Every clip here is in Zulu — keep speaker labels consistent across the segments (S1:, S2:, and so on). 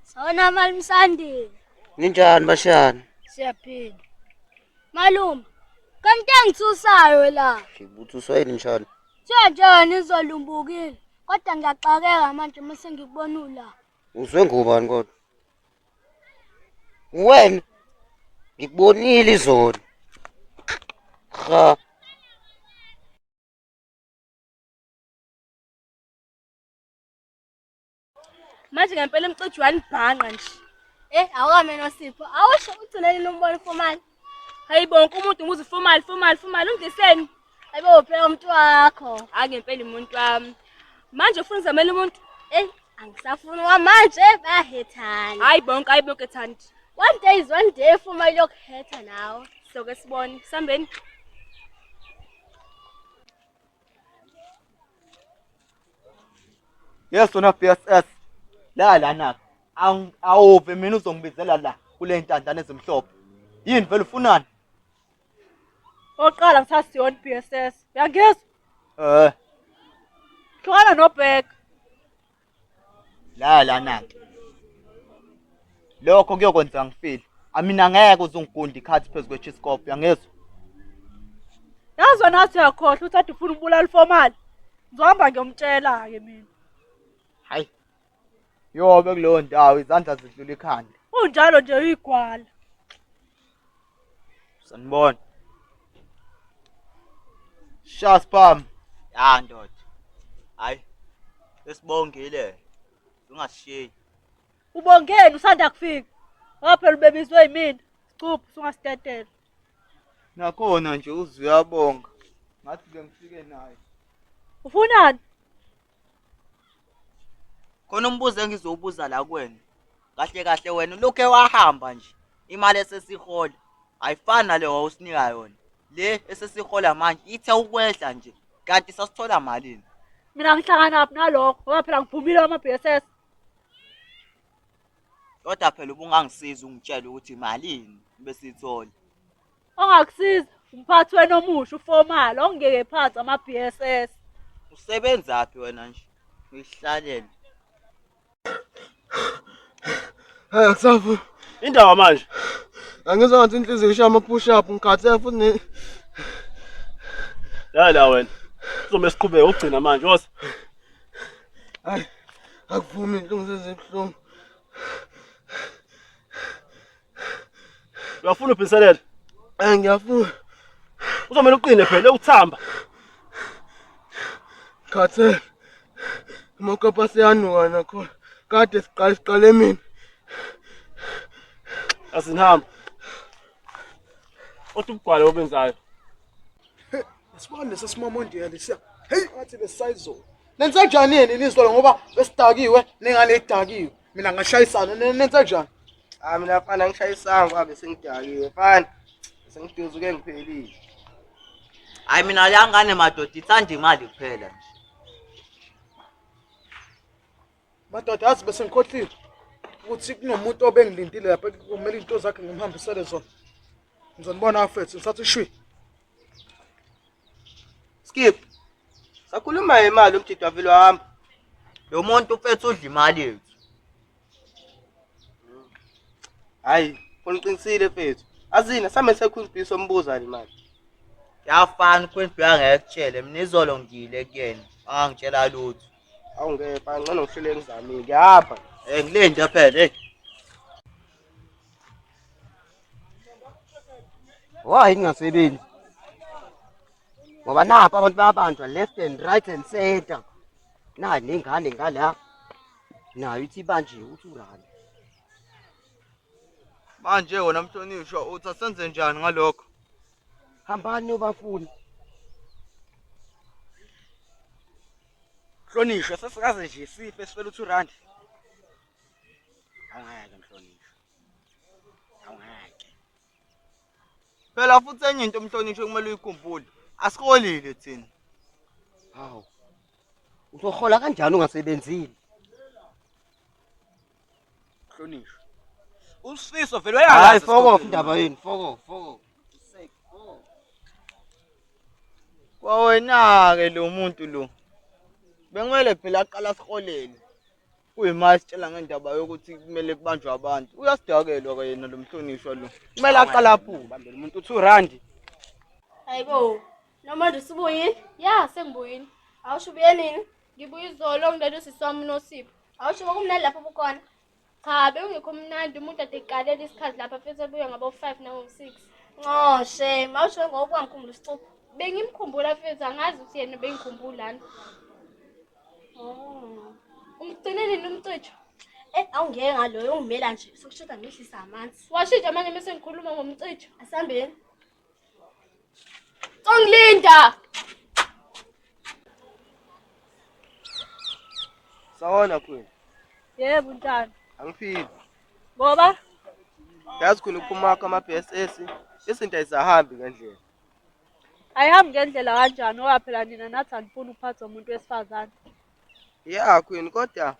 S1: Sawona mali Msandi.
S2: Ninjani bashani?
S1: Siyaphila. Malume, kanti engithusayo la.
S2: Ngibuthuswa yini njalo?
S1: Njani izolumbukile. Kodwa ngiyaxakeka manje mase ngikubona ula.
S2: Uzwe ngubani kodwa? Wena ngikubonile izolo. Cha.
S1: Manje ngempela emcithi wanibhanqa nje. Awukame noSipho. Awusho uthulele umbone formal. Hayibonke umuntu nguze formal undiseni. Ayibo phela umuntu wakho. Ngempela umuntu wami. Manje ufuna uzamela umuntu? Angisafuni wamanje bayahethana. Hayibonke thandi. One day formal yokuhetha nawe. So ke sibone. Sambeni.
S3: Yes wena BSS. Lana awuve mina uzongibizela la kule ntandane ezimhlophe. Yini vele ufunani?
S1: Oqala ngisasiyona BSS. Uyangizwa? Hlukana noBhek.
S3: Lana. Lokho kuyokwenza ngifile. Amina ngeke uzungigundi ikhathi phezulu kwechiscope, uyangizwa?
S1: Yazi nathi yakhohle uthatha ufuna ukubulala formal. Ngizohamba ngiyomtshela ke mina.
S3: Hayi. Yobe kuleyo ndawo izandla zidlula ikhanda.
S1: Unjalo nje uyigwala.
S3: Sanibona. Shaspam.
S4: Ya ndoda. Hayi. Esibongile. Ungashiyi.
S1: Ubongeni usanda kufika. Ngaphela ubebizwe yimina. Sicuphe ungastetela.
S3: Nakhona nje uzuyabonga. Ngathi ke ngifike naye.
S1: Ufunani?
S4: Khona umbuzo engizobuza la kuwena. Kahle wena lokho ewahamba nje. Imali esesihola ayifani nale wawusinika yona. Le esesihola manje ithe ukwehla nje. Kanti sasithola malini?
S1: Mina ngihlangana naphi nalokho ngoba phela ngiphumile ama BSS.
S4: Kodwa phela ubungangisiza ungitshela ukuthi malini bese ithola.
S1: Ongakusiza umphathi wena omusha uformal ongeke phansi ama BSS.
S4: Usebenza phi wena nje? Uyihlalele.
S5: Akusafu.
S6: Indaba manje.
S5: Angizwa ngathi inhliziyo ishaya ama push up ngikhathe futhi
S6: La wena. Uzome siqhubeke ugcina manje wose.
S5: Hayi. Akuvumi inhlungu sezibhlungu.
S6: Uyafuna ubhiselele?
S5: Ngiyafuna.
S6: Uzomela uqine phela ukuthamba.
S5: Khathe. Umakapa siyanuka nakhona. Kade siqale mina.
S6: Asinihamba. Othi ubugwala obenzayo.
S5: Sibone sesimamondiyela siya. Hey, wathi besisayizo. Nenza njani yini ilizwe ngoba besidakiwe nengane idakiwe. Mina ngashayisana nenza njani?
S2: Mina afana ngishayisanga ngoba bese ngidakiwe fana. Bese ngiduzuke ngiphelile.
S4: Hayi mina langane madoda ithanda imali kuphela nje.
S5: Madoda yazi bese ngikhohlile ukuthi kunomuntu obengilindile lapha kumele into zakhe ngimhambisele zona. Ngizonibona afethu ngisathi shwi.
S2: Skip. Sakhuluma imali umthithu wavilo wahamba.
S4: Lo muntu ufethu udla imali yethu.
S2: Hayi, funa uqinisile mfethu. Azina same sekhuluphiso ombuza imali.
S4: Yafana kwendlu yangekutshele mina izolo ngiyile kuyena. Angitshela lutho.
S2: Awungepha ngcono ngihlele ngizamile. Ngiyapha.
S4: Ngilinde phela
S2: Why ingasebenzi? Ngoba napha abantu bayabanjwa left and right and center. Nayi nengane ngala. Nayo ithi banje uthi urani.
S3: Manje wona Mhlonishwa uthi asenze njani ngalokho?
S2: Hambani ubafuni.
S7: Mhlonishwa sesikaze nje sife sifela uThurandi. Awungeke Mhlonishwa. Awungeke.
S3: Phela futhi enye into Mhlonishwa kumele uyikhumbule. Asikolile thina.
S2: Hawu. Uzohola kanjani ungasebenzile?
S7: Mhlonishwa. Usifiso vele uyazi.
S2: Hayi foko indaba yini foko.
S3: Kwawena ke lo muntu lo. Bengwele phela aqala siholele. kuyima sitshela ngendaba yokuthi kumele kubanjwe abantu. Uyasidakelwa ke yena lo mhlonishwa lo. Kumele aqala aphume.
S7: Bambele umuntu u2 rand.
S1: Hayibo, noma nje usubuyile? Ya, sengibuyile. Awusho ubuye nini? Ngibuye izolo ngidade usiswami uNosipho. Awusho kumnandi lapho bukhona? Cha, bekungekho mnandi umuntu ade eqalela isikhathi lapha futhi ebuye ngabo 5 nango 6. Ngoshe, mawusho ngoba ngikhumbula isicupho. Bengimkhumbula futhi angazi ukuthi yena bengikhumbulani. Oh. Umgcine nini umcijo? Awungeke ngaloyo ungimela nje. Sokushoda ngehlisa amanzi. Washintsha manje bese ngikhuluma ngomcijo. Asambeni. Tongilinda.
S3: Sawona kwini.
S1: Yebo ntana.
S3: Angifiki.
S1: Ngoba
S3: Yazi khona ukuphuma ama-BSS izinto ayisahambi ngendlela.
S1: ayihambi ngendlela kanjani ngoba phela nina nathi anifuni ukuphatha umuntu wesifazane.
S3: Ya kwini kodwa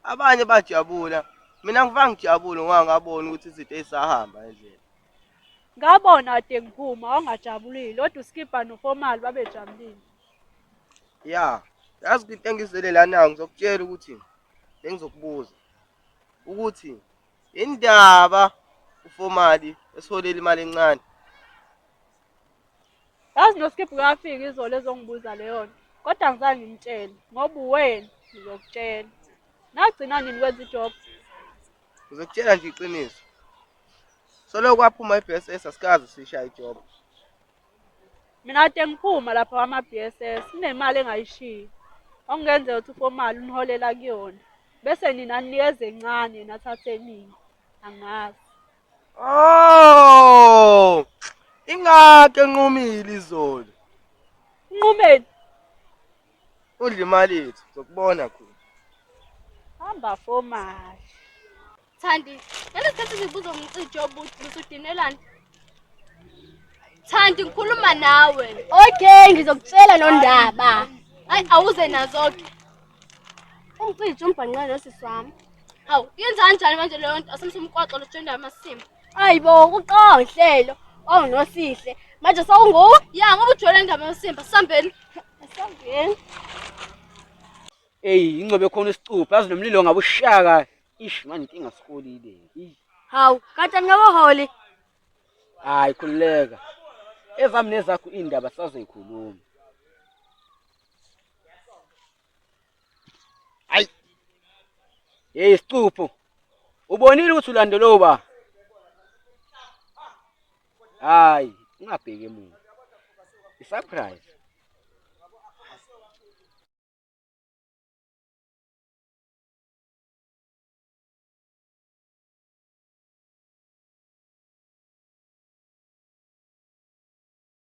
S3: abanye bajabula. Mina ngivanga ngijabule ngoba ngabona ukuthi izinto ayisahamba ngendlela.
S1: Ngabona ade ngiphuma wangajabulile kodwa uSkipper noFormal babejabulile.
S3: Ya, yazi into engizele lana ngizokutshela ukuthi bengizokubuza ukuthi indaba uFormal esiholela imali encane.
S1: Yazi noSkipper uyafika izolo ezongibuza leyo nto. Kodwa ngizange ngimtshele ngoba uwena ngizokutshela. Nagcina nini kwenza ijob?
S3: Ngizokutshela nje iqiniso. Solo kwaphuma iBSS asikazi sishaya ijob.
S1: Mina ade ngiphuma lapha kwama-BSS kunemali engayishiya. Okungenzeka ukuthi uFormal uniholela kuyona. Bese nina ninikeze encane nathathe eningi. Angazi.
S3: Oh! Ingake enqumile izolo.
S1: Unqumeni.
S3: Udla imali yethu, uzokubona khona.
S1: Hamba Formal. Thandi, ngesikhathi ngibuza umcijo obuthi usudinelani? Thandi ngikhuluma nawe. Okay, ngizokutshela nondaba. Hayi awuze nazo-ke. Umcijo umbhanqane nosiswami. Hawu, yenza kanjani manje leyo nto? Asemsumqwaxo lotshenda amasimba. Hayibo, kuqala uhlelo. Nosihle. Manje sawunguwe? Ya, ngoba ujwayele indaba yasimba. Sambeni. Sambeni.
S7: Ey, ingcobe khona isicupho, yazi nomlilo ngabe ushaka. Ish manje inkinga sikolile.
S1: Hawu, kanti ngiyabaholi.
S7: Hayi khulileka. Ezami nezakho indaba sazoyikhuluma. Hayi. Hey sicupho. Ubonile ukuthi ulandelo ba? Hayi, ungabheke emuva. I surprise.